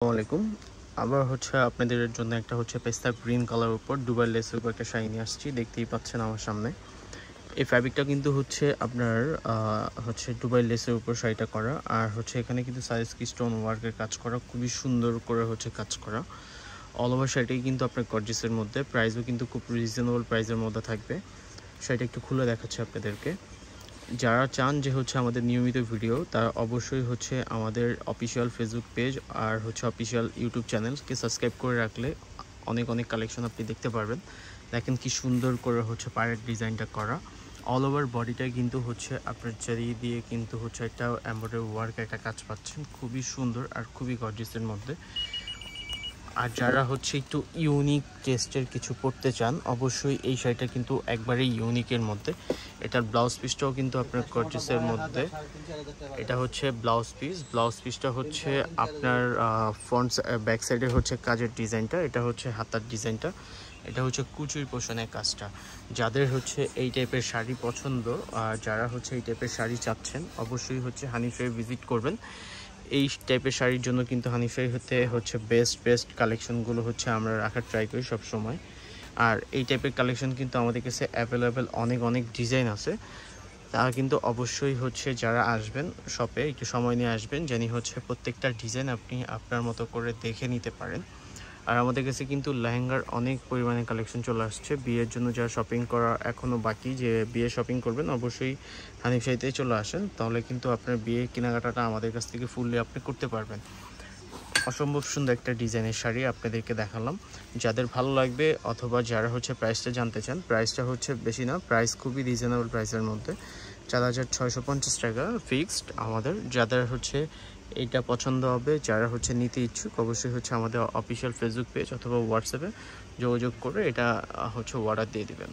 আসসালামু আলাইকুম। আবার আপনাদের জন্য একটা পেস্তা গ্রিন কালার উপর দুবাই লেসের উপর একটা শাড়ি নিয়ে আসছি। দেখতেই পাচ্ছেন আমার সামনে। এই ফ্যাব্রিকটা কিন্তু আপনার দুবাই লেসের উপর শাড়িটা করা। আর এখানে কিন্তু সাইজ কি স্টোন ওয়ার্কের কাজ করা, খুবই সুন্দর করে কাজ করা। অল ওভার শাড়িটাই কিন্তু আপনার গর্জিসের মধ্যে, প্রাইসও কিন্তু খুব রিজনেবল প্রাইসের মধ্যে থাকবে। শাড়িটা একটু খুলে দেখাচ্ছি আপনাদেরকে। যারা চান যে আমাদের নিয়মিত ভিডিও, তারা অবশ্যই আমাদের অফিসিয়াল ফেসবুক পেজ আর অফিসিয়াল ইউটিউব চ্যানেলকে সাবস্ক্রাইব করে রাখলে অনেক কালেকশন আপনি দেখতে পারবেন। দেখেন কি সুন্দর করে পায়ের ডিজাইনটা করা। অল ওভার বডিটা কিন্তু আপনার জারি দিয়ে কিন্তু একটা এমব্রয়ডারি ওয়ার্ক একটা কাজ পাচ্ছেন, খুবই সুন্দর আর খুবই গর্জিয়াসের মধ্যে। আর যারা একটু ইউনিক টেস্টের কিছু পড়তে চান, অবশ্যই এই শাড়িটা কিন্তু একবারেই ইউনিকের মধ্যে। এটার ব্লাউজ পিসটাও কিন্তু আপনার গর্জিয়াসের মধ্যে। এটা ব্লাউজ পিসটা আপনার ফ্রন্ট ব্যাক সাইডে কাজের ডিজাইনটা, এটা হাতার ডিজাইনটা, এটা কুচির পোষণের কাজটা। যাদের এই টাইপের শাড়ি পছন্দ আর যারা এই টাইপের শাড়ি চাচ্ছেন, অবশ্যই হানিফাই ভিজিট করবেন। এই টাইপের শাড়ির জন্য কিন্তু হানিফাই বেস্ট কালেকশনগুলো আমরা রাখার ট্রাই করি সব সময়। আর এই টাইপের কালেকশন কিন্তু আমাদের কাছে অ্যাভেলেবেল অনেক ডিজাইন আছে। তারা কিন্তু অবশ্যই যারা আসবেন শপে একটু সময় নিয়ে আসবেন, জানি প্রত্যেকটা ডিজাইন আপনি আপনার মতো করে দেখে নিতে পারেন। আর আমাদের কাছে কিন্তু লেহেঙ্গার অনেক পরিমাণে কালেকশন চলে আসছে। বিয়ের জন্য যারা শপিং করা এখনও বাকি, যে বিয়ে শপিং করবেন, অবশ্যই হানিফ শাড়িতেই চলে আসেন, তাহলে কিন্তু আপনার বিয়ে কেনাকাটাটা আমাদের কাছ থেকে ফুললি আপনি করতে পারবেন। অসম্ভব সুন্দর একটা ডিজাইনের শাড়ি আপনাদেরকে দেখালাম। যাদের ভালো লাগবে অথবা যারা প্রাইসটা জানতে চান, প্রাইসটা বেশি না, প্রাইস খুবই রিজনেবল প্রাইসের মধ্যে। 4650 টাকা ফিক্সড আমাদের। যাদের এইটা পছন্দ হবে, যারা নিতে ইচ্ছুক, অবশ্যই আমাদের অফিসিয়াল ফেসবুক পেজ অথবা হোয়াটসঅ্যাপে যোগাযোগ করে এটা অর্ডার দিয়ে দিবেন।